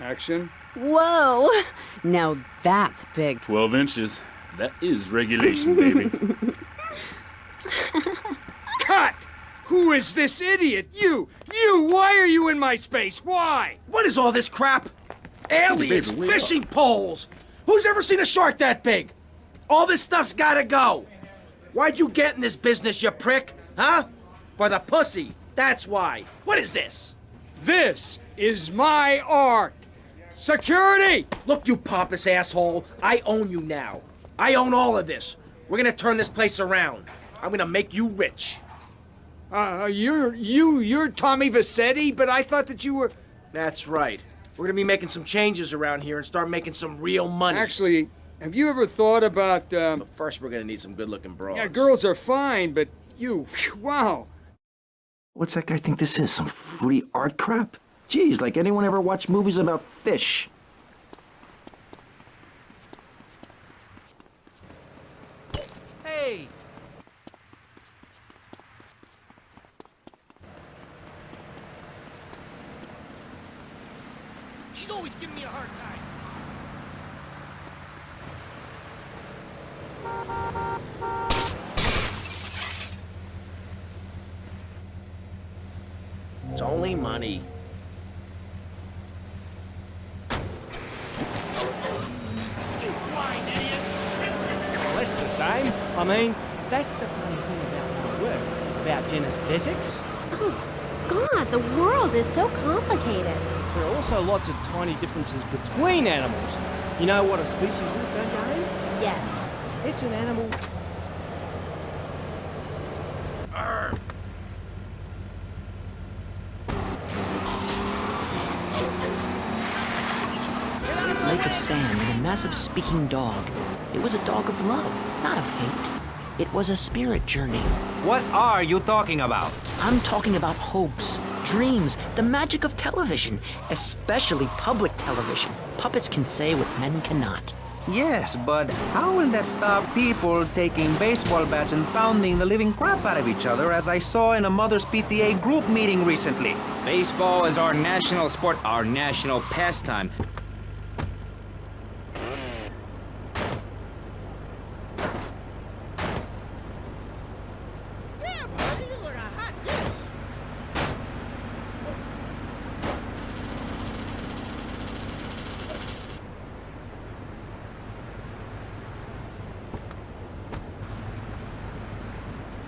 Action. Whoa! Now that's big. 12 inches. That is regulation, baby. Cut! Who is this idiot? You! Why are you in my space? Why? What is all this crap? Aliens, Baby, wake fishing poles! Who's ever seen a shark that big? All this stuff's gotta go. Why'd you get in this business, you prick? Huh? For the pussy. That's why. What is this? This is my art. Security! Look, you pompous asshole. I own you now. I own all of this. We're gonna turn this place around. I'm gonna make you rich. You're Tommy Vassetti, but I thought that you were... That's right. We're gonna be making some changes around here and start making some real money. Actually, have you ever thought about, But first we're gonna need some good-looking broads. Yeah, girls are fine, but you... Wow. What's that guy think this is? Some fruity art crap? Geez, like anyone ever watch movies about fish? Hey! She's always giving me a hard time. It's only money. Well, it's the same. I mean, that's the funny thing about my work, about genesthetics. Oh, God, the world is so complicated. There are also lots of tiny differences between animals. You know what a species is, don't you, Abe? Yes. It's an animal. Lake of sand and a massive speaking dog. It was a dog of love, not of hate. It was a spirit journey. What are you talking about? I'm talking about hopes, dreams, the magic of television, especially public television. Puppets can say what men cannot. Yes, but how will that stop people taking baseball bats and pounding the living crap out of each other, as I saw in a Mother's PTA group meeting recently? Baseball is our national sport, our national pastime.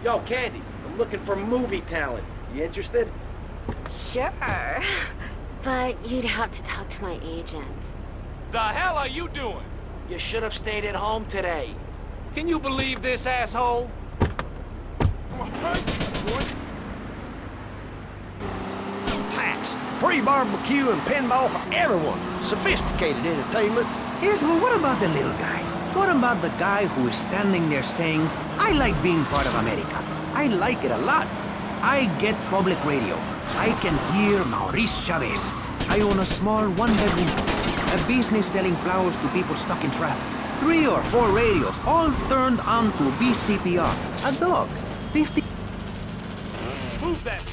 Yo, Candy, I'm looking for movie talent. You interested? Sure. But you'd have to talk to my agent. The hell are you doing? You should have stayed at home today. Can you believe this, asshole? Tax, free barbecue and pinball for everyone. Sophisticated entertainment. Yes, well, what about the little guy? What about the guy who is standing there saying, I like being part of America. I like it a lot. I get public radio. I can hear Maurice Chavez. I own a small one-bedroom home. A business selling flowers to people stuck in traffic. 3 or 4 radios, all turned on to BCPR. A dog. 50... Move that piece.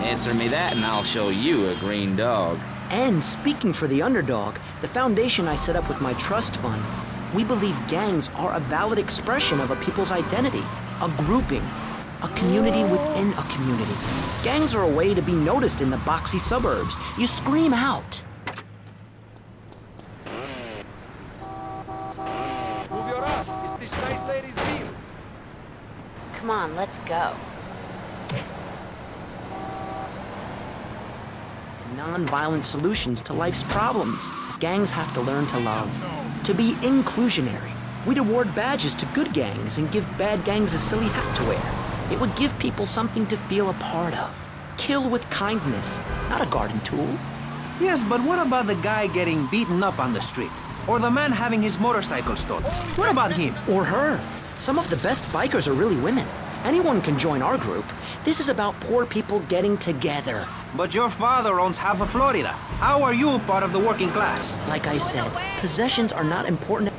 Answer me that and I'll show you a green dog. And speaking for the underdog, the foundation I set up with my trust fund, we believe gangs are a valid expression of a people's identity, a grouping, a community within a community. Gangs are a way to be noticed in the boxy suburbs. You scream out. Move your ass. It's this nice lady's deal. Come on, let's go. Non-violent solutions to life's problems. Gangs have to learn to love, to be inclusionary. We'd award badges to good gangs and give bad gangs a silly hat to wear. It would give people something to feel a part of. Kill with kindness, not a garden tool. Yes, but what about the guy getting beaten up on the street? Or the man having his motorcycle stolen? What about him? Or her. Some of the best bikers are really women. Anyone can join our group. This is about poor people getting together. But your father owns half of Florida. How are you part of the working class? Like I said, possessions are not important.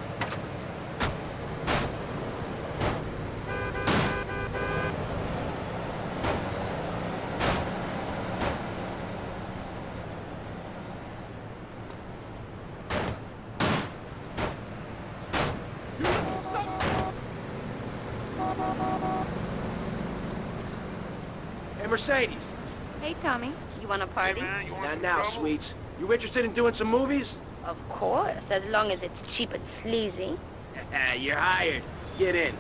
Hey, Mercedes. Hey, Tommy. You want a party? Not now, sweets. You interested in doing some movies? Of course, as long as it's cheap and sleazy. You're hired. Get in.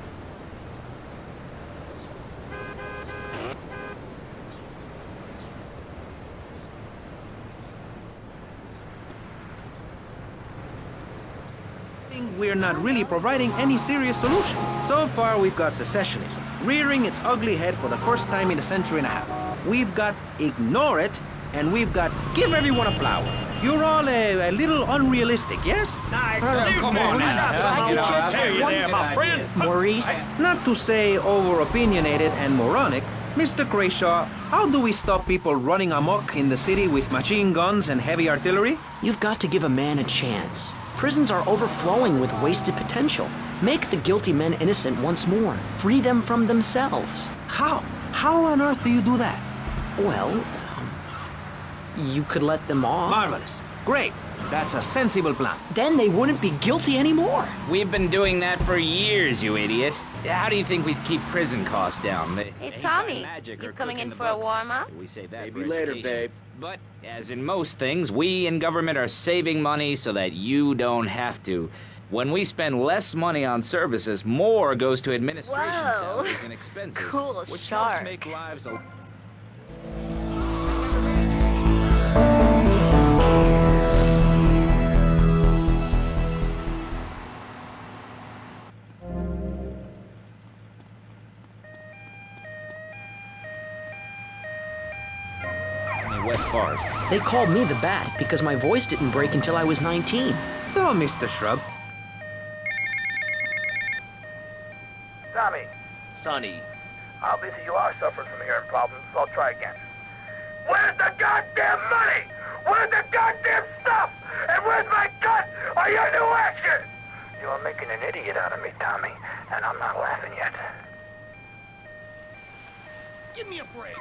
We're not really providing any serious solutions. So far, we've got secessionism, rearing its ugly head for the first time in a century and a half. We've got ignore it, and we've got give everyone a flower. You're all a little unrealistic, yes? Come on now. Just hey there, my friend. Maurice? Not to say over-opinionated and moronic, Mr. Crayshaw, how do we stop people running amok in the city with machine guns and heavy artillery? You've got to give a man a chance. Prisons are overflowing with wasted potential. Make the guilty men innocent once more. Free them from themselves. How? How on earth do you do that? Well, you could let them off. Marvelous. Great. That's a sensible plan. Then they wouldn't be guilty anymore. We've been doing that for years, you idiot. How do you think we'd keep prison costs down? Hey, Tommy, you coming in for a warm-up? We save that Maybe for later, education. babe. But, as in most things, we in government are saving money so that you don't have to. When we spend less money on services, more goes to administration Whoa. salaries and expenses. Cool which shark. helps make lives a... wet fart. They called me the Bat because my voice didn't break until I was 19. So, Mr. Shrub. Tommy, Sonny. obviously you are suffering from hearing problems, so I'll try again. Where's the goddamn money? Where's the goddamn stuff? And where's my cut? Are your new action? You are making an idiot out of me, Tommy, and I'm not laughing yet. Give me a break.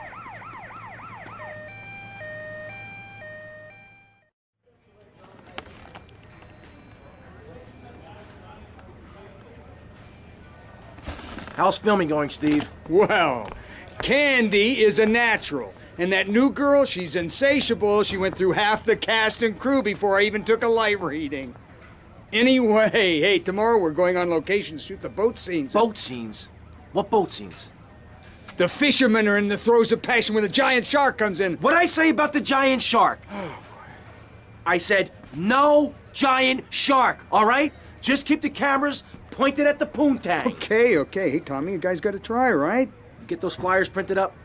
How's filming going, Steve? Well, Candy is a natural. And that new girl, she's insatiable. She went through half the cast and crew before I even took a light reading. Anyway, hey, tomorrow we're going on location to shoot the boat scenes. Boat scenes? What boat scenes? The fishermen are in the throes of passion when the giant shark comes in. What'd I say about the giant shark? I said, no giant shark, all right? Just keep the cameras pointed at the poontang. Okay. Hey, Tommy, you guys gotta try, right? Get those flyers printed up?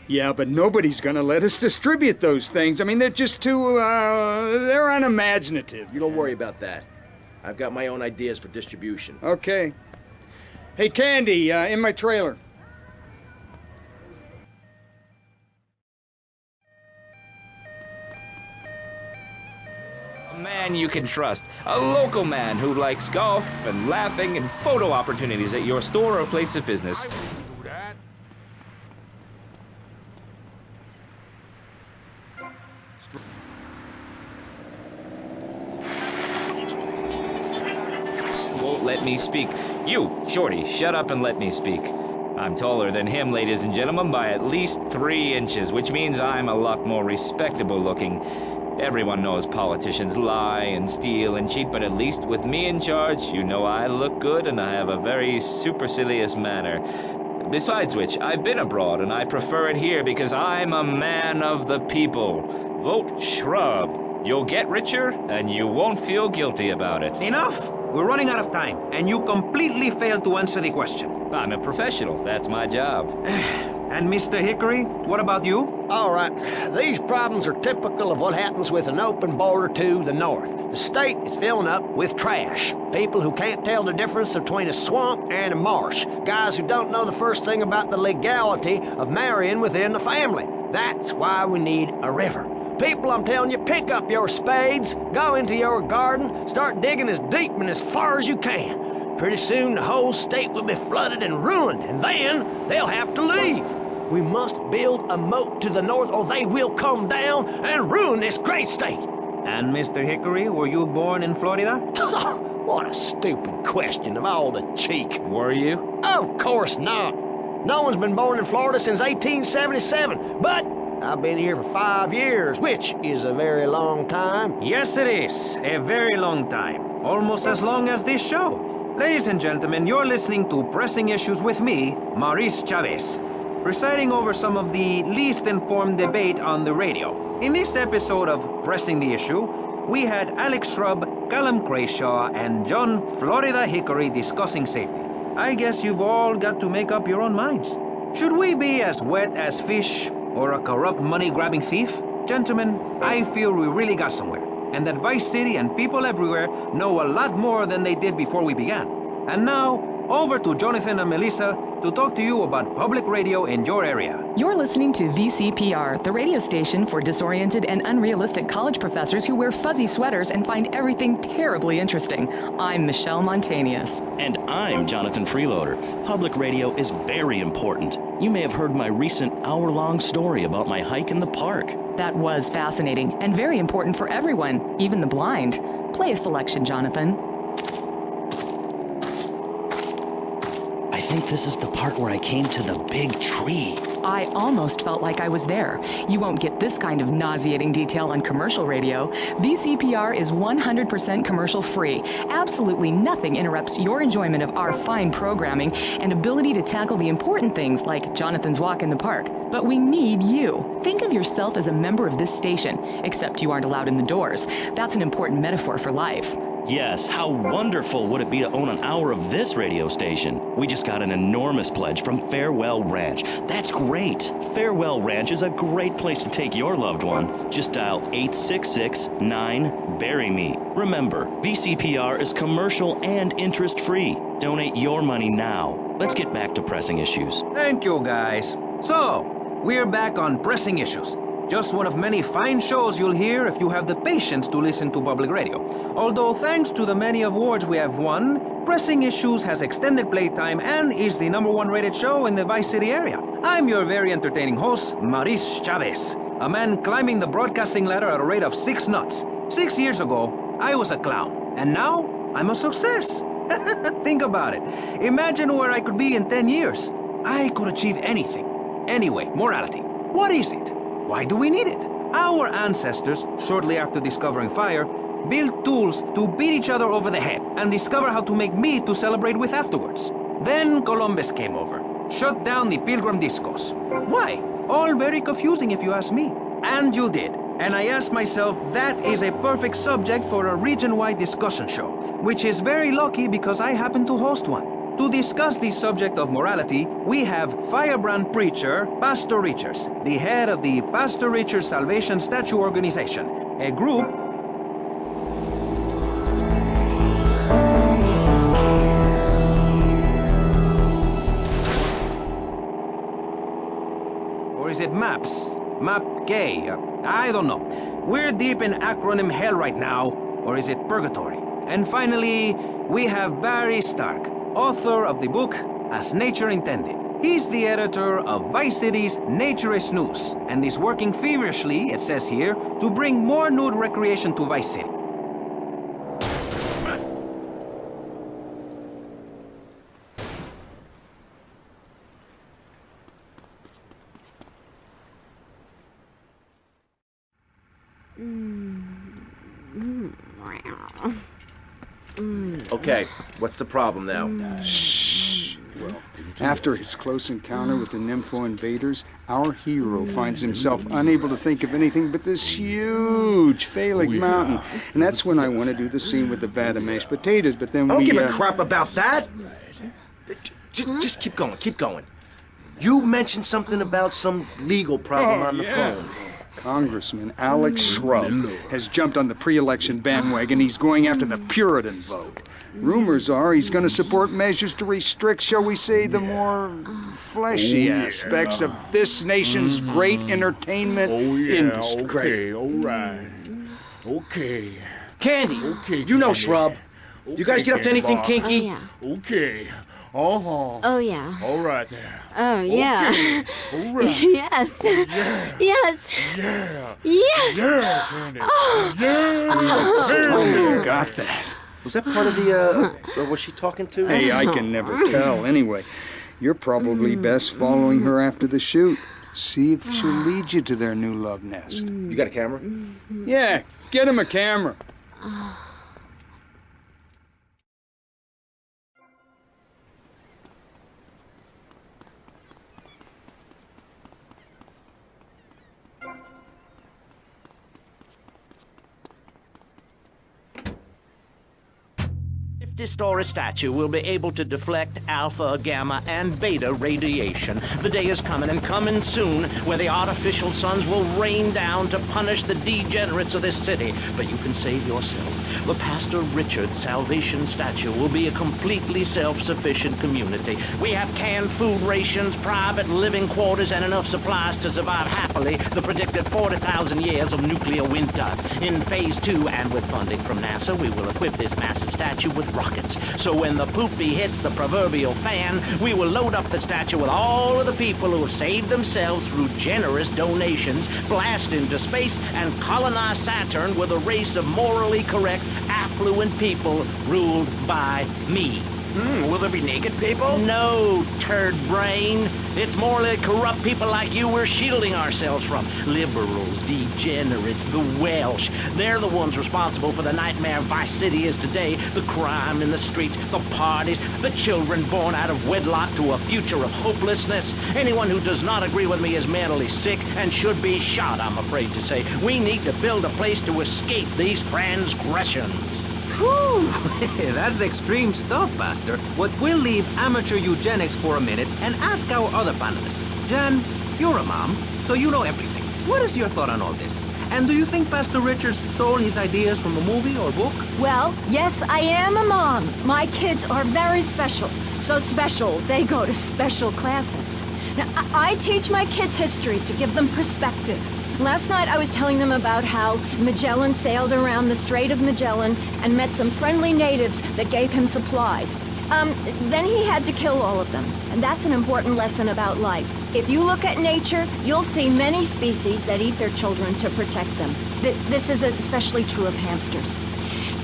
Yeah, but nobody's gonna let us distribute those things. I mean, they're just too, they're unimaginative. You don't worry about that. I've got my own ideas for distribution. Okay. Hey, Candy, in my trailer. A man you can trust. A local man who likes golf and laughing and photo opportunities at your store or place of business. I wouldn't do that. Won't let me speak. You, Shorty, shut up and let me speak. I'm taller than him, ladies and gentlemen, by at least 3 inches, which means I'm a lot more respectable looking. Everyone knows politicians lie and steal and cheat, but at least with me in charge, you know I look good and I have a very supercilious manner. Besides which, I've been abroad and I prefer it here because I'm a man of the people. Vote Shrub. You'll get richer and you won't feel guilty about it. Enough! We're running out of time, and you completely failed to answer the question. I'm a professional. That's my job. And Mr. Hickory, what about you? All right, these problems are typical of what happens with an open border to the north. The state is filling up with trash. People who can't tell the difference between a swamp and a marsh. Guys who don't know the first thing about the legality of marrying within the family. That's why we need a river. People, I'm telling you, pick up your spades, go into your garden, start digging as deep and as far as you can. Pretty soon the whole state will be flooded and ruined, and then they'll have to leave. We must build a moat to the north or they will come down and ruin this great state. And Mr. Hickory, were you born in Florida? What a stupid question of all the cheek. Were you? Of course not. No one's been born in Florida since 1877, but I've been here for 5 years, which is a very long time. Yes, it is. A very long time. Almost as long as this show. Ladies and gentlemen, you're listening to Pressing Issues with me, Maurice Chavez, presiding over some of the least informed debate on the radio. In this episode of Pressing the Issue, we had Alex Shrub, Callum Crayshaw, and John Florida Hickory discussing safety. I guess you've all got to make up your own minds. Should we be as wet as fish or a corrupt money-grabbing thief? Gentlemen, I feel we really got somewhere, and that Vice City and people everywhere know a lot more than they did before we began. And now, over to Jonathan and Melissa to talk to you about public radio in your area. You're listening to VCPR, the radio station for disoriented and unrealistic college professors who wear fuzzy sweaters and find everything terribly interesting. I'm Michelle Montanius. And I'm Jonathan Freeloader. Public radio is very important. You may have heard my recent hour-long story about my hike in the park. That was fascinating and very important for everyone, even the blind. Play a selection, Jonathan. I think this is the part where I came to the big tree. I almost felt like I was there. You won't get this kind of nauseating detail on commercial radio. VCPR is 100% commercial free. Absolutely nothing interrupts your enjoyment of our fine programming and ability to tackle the important things like Jonathan's walk in the park. But we need you. Think of yourself as a member of this station, except you aren't allowed in the doors. That's an important metaphor for life. Yes, how wonderful would it be to own an hour of this radio station? We just got an enormous pledge from Farewell Ranch. That's great. Farewell Ranch is a great place to take your loved one. Just dial 866-9-BURY-ME. Remember, VCPR is commercial and interest-free. Donate your money now. Let's get back to pressing issues. Thank you, guys. So, we're back on Pressing Issues. Just one of many fine shows you'll hear if you have the patience to listen to public radio. Although thanks to the many awards we have won, Pressing Issues has extended playtime and is the #1 rated show in the Vice City area. I'm your very entertaining host, Maurice Chavez, a man climbing the broadcasting ladder at a rate of 6 knots. 6 years ago, I was a clown, and now I'm a success. Think about it. Imagine where I could be in 10 years. I could achieve anything. Anyway, morality. What is it? Why do we need it? Our ancestors, shortly after discovering fire, built tools to beat each other over the head and discover how to make meat to celebrate with afterwards. Then Columbus came over, shut down the Pilgrim Discos. Why? All very confusing if you ask me. And you did. And I asked myself, that is a perfect subject for a region-wide discussion show, which is very lucky because I happen to host one. To discuss the subject of morality, we have firebrand preacher Pastor Richards, the head of the Pastor Richards Salvation Statue Organization, a group or is it MAPS? MAP-K? I don't know. We're deep in acronym hell right now, or is it purgatory? And finally, we have Barry Stark, author of the book As Nature Intended. He's the editor of Vice City's Naturist News and is working feverishly, it says here, to bring more nude recreation to Vice City. Okay, what's the problem now? Shh. After his close encounter with the Nympho invaders, our hero finds himself unable to think of anything but this huge phallic mountain. And that's when I want to do the scene with the vat of mashed potatoes, but then I don't give a crap about that. Just keep going, keep going. You mentioned something about some legal problem on the phone. Congressman Alex Shrub has jumped on the pre-election bandwagon. He's going after the Puritan vote. Rumors are he's going to support measures to restrict, shall we say, the more fleshy aspects of this nation's great entertainment industry. Okay, all right. Okay. Candy, Okay, you know Candy. Shrub. You guys get up to anything Candy. kinky? Oh, yeah. Okay. Uh-huh. Oh, yeah. All right there. Oh, yeah. Okay. All right. Yes. Yeah. Yes. Yeah. Yes. Yeah, Candy. Oh. Yeah. You got that. Was that part of the, or was she talking to? Hey, I can never tell. Anyway, you're probably best following her after the shoot. See if she'll lead you to their new love nest. You got a camera? Yeah, get him a camera. This story statue will be able to deflect alpha, gamma, and beta radiation. The day is coming, and coming soon, where the artificial suns will rain down to punish the degenerates of this city. But you can save yourself. The Pastor Richard Salvation Statue will be a completely self-sufficient community. We have canned food rations, private living quarters, and enough supplies to survive happily the predicted 40,000 years of nuclear winter. In Phase 2, and with funding from NASA, we will equip this massive statue with rockets. So when the poopy hits the proverbial fan, we will load up the statue with all of the people who have saved themselves through generous donations, blast into space, and colonize Saturn with a race of morally correct, affluent people ruled by me. Will there be naked people? No, turd brain. It's more like corrupt people like you we're shielding ourselves from. Liberals, degenerates, the Welsh. They're the ones responsible for the nightmare Vice City is today. The crime in the streets, the parties, the children born out of wedlock to a future of hopelessness. Anyone who does not agree with me is mentally sick and should be shot, I'm afraid to say. We need to build a place to escape these transgressions. Whew! That's extreme stuff, Pastor. But we'll leave amateur eugenics for a minute and ask our other panelists. Jan, you're a mom, so you know everything. What is your thought on all this? And do you think Pastor Richards stole his ideas from a movie or book? Well, yes, I am a mom. My kids are very special. So special, they go to special classes. Now, I teach my kids history to give them perspective. Last night I was telling them about how Magellan sailed around the Strait of Magellan and met some friendly natives that gave him supplies. Then he had to kill all of them, and that's an important lesson about life. If you look at nature, you'll see many species that eat their children to protect them. This is especially true of hamsters.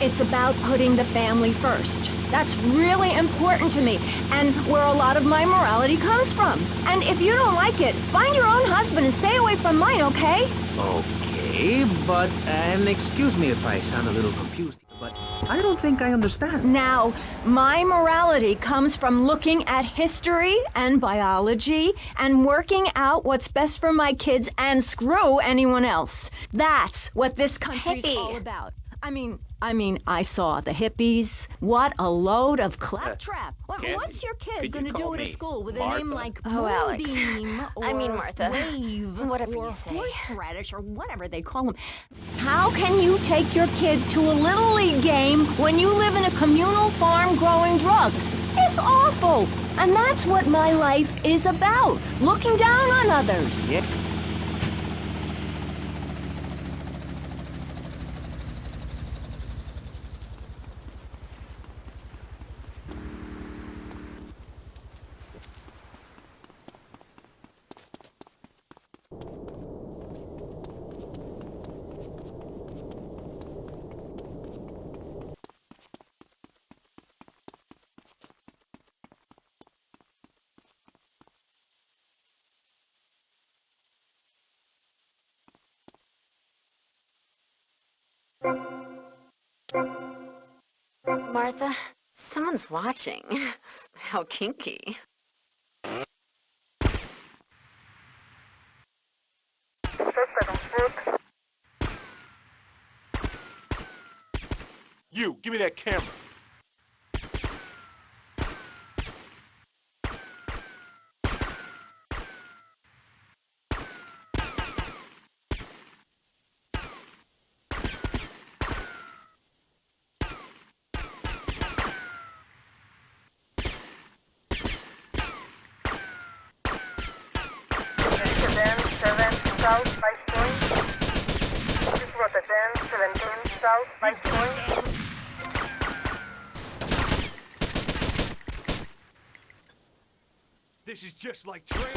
It's about putting the family first. That's really important to me, and where a lot of my morality comes from. And if you don't like it, find your own husband and stay away from mine, okay? Okay, but, and excuse me if I sound a little confused, but I don't think I understand. Now, my morality comes from looking at history and biology and working out what's best for my kids and screw anyone else. That's what this country's all about. I mean, I saw the hippies. What a load of claptrap. What's your kid going to do at a school with a name like Alex. Moonbeam or I mean, Martha. Wave Whatever or you say. horseradish or whatever they call them? How can you take your kid to a Little League game when you live in a communal farm growing drugs? It's awful. And that's what my life is about, looking down on others. Yep. Martha, someone's watching. How kinky. You, give me that camera. This is just like training.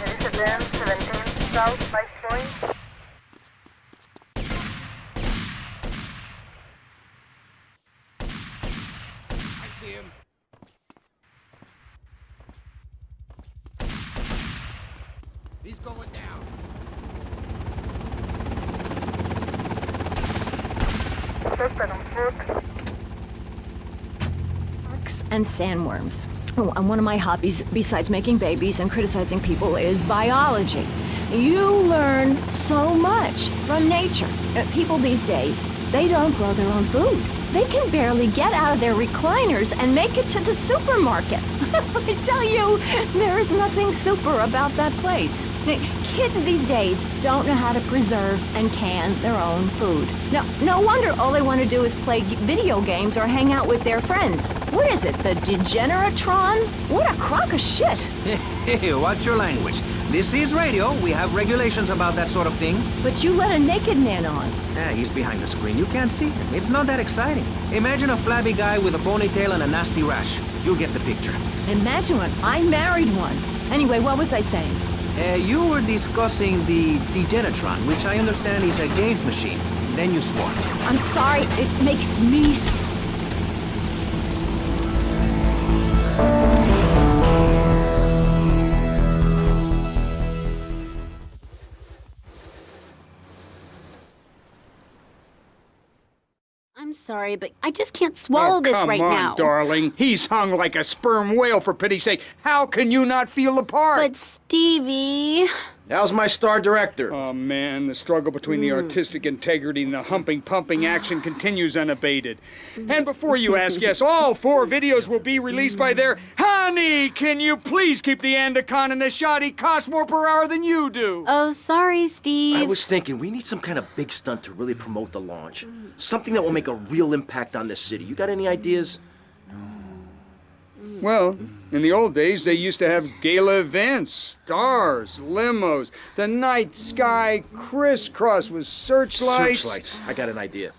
Incident 17 South Vice Point. I see him. He's going down. Suspect on foot. Sharks and sandworms. Oh, and one of my hobbies, besides making babies and criticizing people, is biology. You learn so much from nature. People these days, they don't grow their own food. They can barely get out of their recliners and make it to the supermarket. I tell you, there is nothing super about that place. Kids these days don't know how to preserve and can their own food. No wonder all they want to do is play video games or hang out with their friends. What is it, the Degeneratron? What a crock of shit. Hey, watch your language. This is radio. We have regulations about that sort of thing. But you let a naked man on. Yeah, he's behind the screen. You can't see him. It's not that exciting. Imagine a flabby guy with a ponytail and a nasty rash. You'll get the picture. Imagine one. I married one. Anyway, what was I saying? You were discussing the Degenatron, which I understand is a games machine. Then you swore. I'm sorry. It makes me I'm sorry, but I just can't swallow this right Come now. on, darling. He's hung like a sperm whale, for pity's sake. How can you not feel the part? But Stevie... How's my star director? Oh, man, the struggle between the artistic integrity and the humping, pumping action continues unabated. And before you ask, yes, all 4 videos will be released by their... Honey, can you please keep the Andacon in the shot? He costs more per hour than you do. Oh, sorry, Steve. I was thinking we need some kind of big stunt to really promote the launch. Something that will make a real impact on this city. You got any ideas? Well, in the old days, they used to have gala events, stars, limos, the night sky crisscross with searchlights. Searchlights. I got an idea.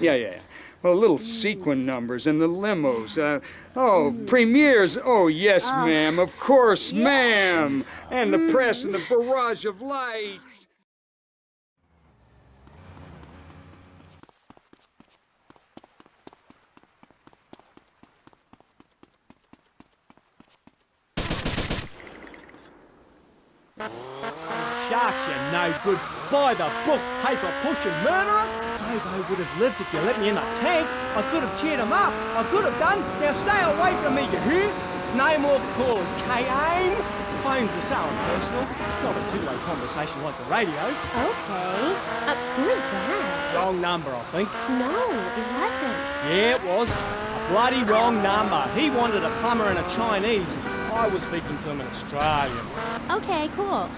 Yeah. Well, little sequin numbers and the limos. Premieres. Oh, yes, ma'am. Of course, ma'am. And the press and the barrage of lights. Sharks, you no good, by the book, paper pushing murderer. They would have lived if you let me in the tank. I could have cheered them up. I could have done. Now stay away from me, you hear? No more callers, K-Aim. Phones are so impersonal. Not a two-way conversation like the radio. Okay. Who is that? Wrong number, I think. No, it wasn't. Yeah, it was. A bloody wrong number. He wanted a plumber and a Chinese. I was speaking to him in Australian. Okay, cool.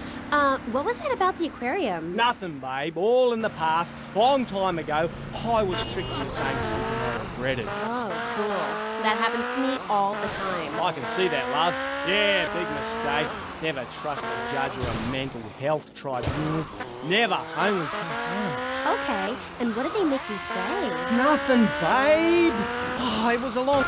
What was that about the aquarium? Nothing, babe. All in the past. Long time ago, I was tricked into saying something I regretted. Oh, cool. That happens to me all the time. I can see that, love. Yeah, big mistake. Never trust a judge or a mental health tribunal. Never. Only trust animals. Okay, and what did they make you say? Nothing, babe. Oh, it was a long...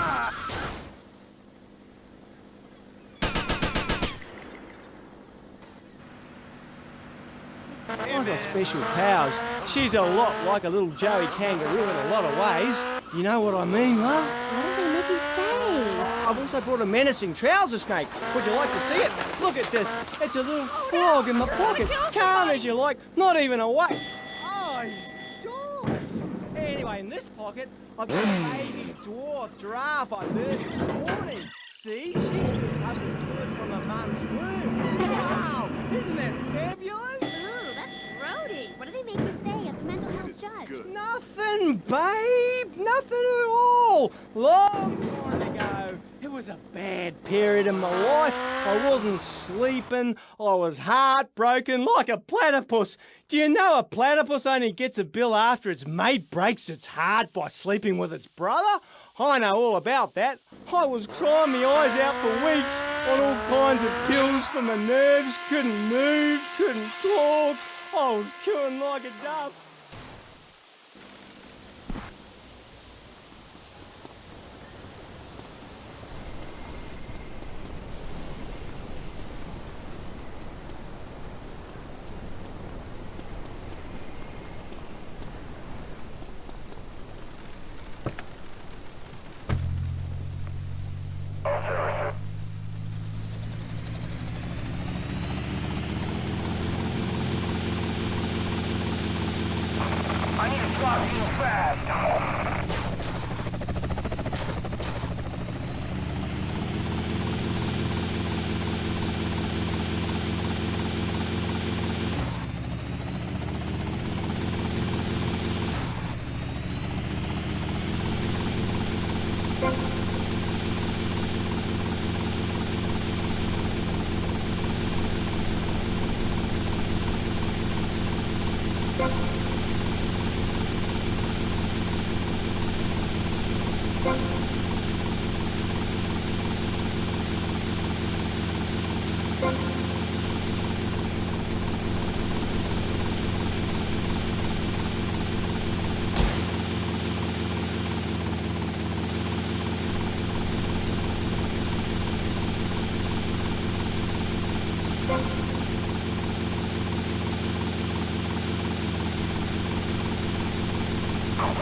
I got special powers. She's a lot like a little Joey kangaroo in a lot of ways. You know what I mean, love? What did they make you say? I've also brought a menacing trouser snake. Would you like to see it? Look at this. It's a little frog in my pocket. Calm as you like. Not even awake. Oh, he's died. Anyway, in this pocket, I've got a baby dwarf giraffe I birthed this morning. See? She's still pumping fluid from her mum's womb. Wow! Isn't that fabulous? Ooh, that's grody. What did they make you say at the mental health judge? Nothing, babe. Nothing at all. Long time ago. It was a bad period in my life. I wasn't sleeping. I was heartbroken like a platypus. Do you know a platypus only gets a bill after its mate breaks its heart by sleeping with its brother? I know all about that. I was crying my eyes out for weeks on all kinds of pills for my nerves. Couldn't move, couldn't talk. I was cooing like a dove.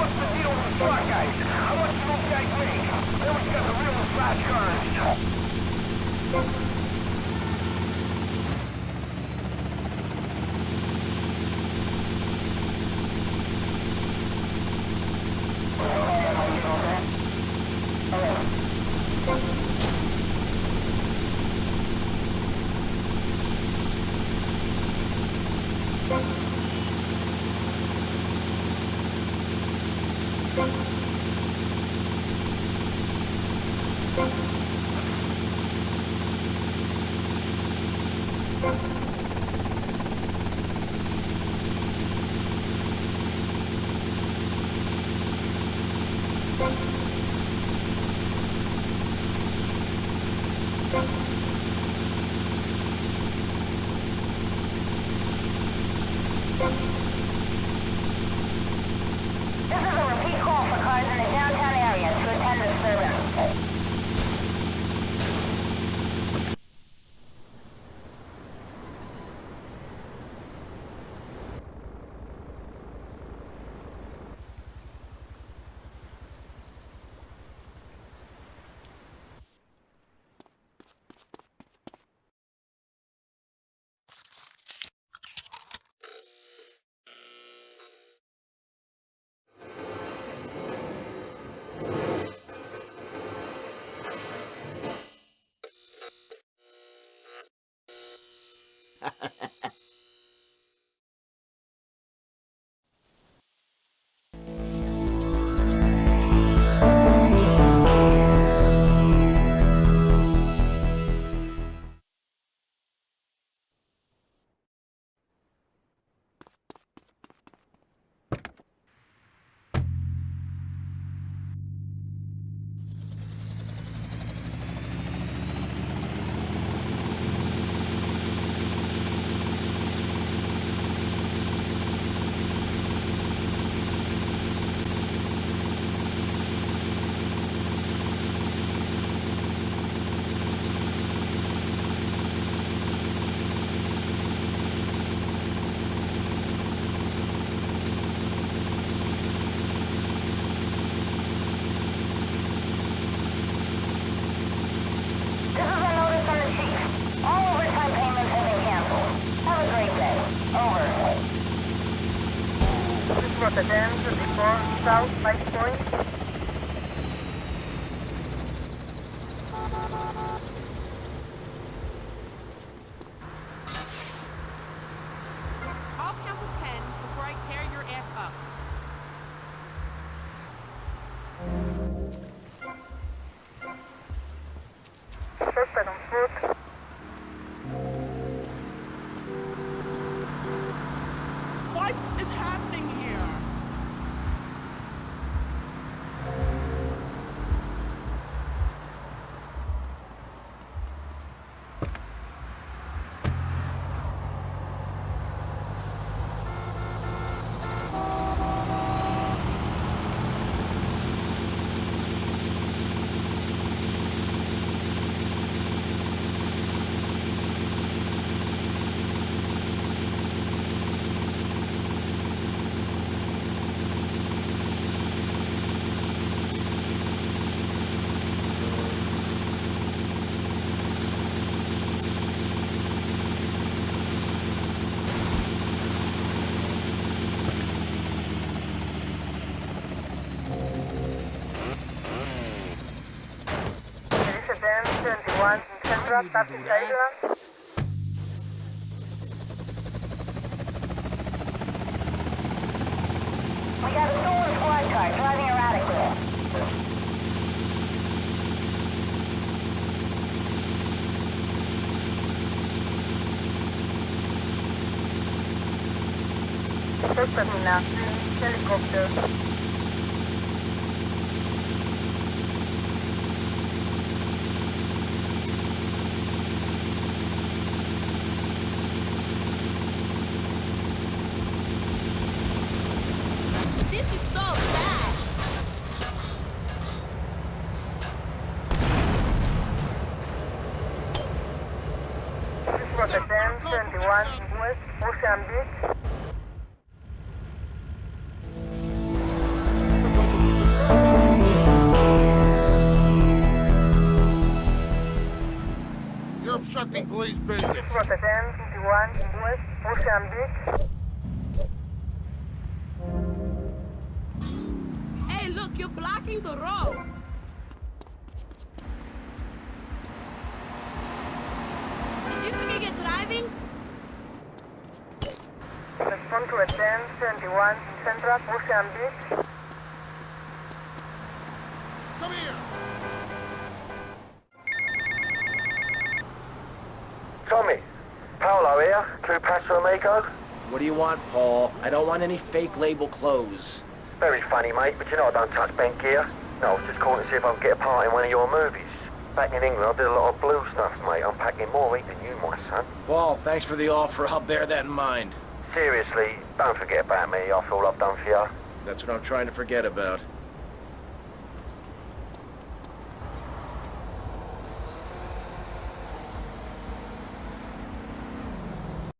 What's the deal with the truck, guys? How much do those guys make? Then we got the real flash cars. The dams before South Lake Point. I'll count to 10 before I tear your ass up. Suspect on foot. What is happening here? 1071 in Central, taxi Thailand. We got a stolen squad car driving erratically. Terminal, helicopter. This is so bad. This was a 1071 West Ocean Beach. You're obstructing police business. This was a 1051 West Ocean Beach. Hey, look, you're blocking the road. Did you forget you're driving? Respond to a 1071 in Central Ocean Beach. Come here. Tommy, Paolo here, Crew Paso Amigo. What do you want, Paul? I don't want any fake label clothes. Very funny, mate, but you know I don't touch bank gear. No, I was just calling to see if I could get a part in one of your movies. Back in England, I did a lot of blue stuff, mate. I'm packing more ink than you, my son. Paul, thanks for the offer. I'll bear that in mind. Seriously, don't forget about me after all I've done for you. That's what I'm trying to forget about.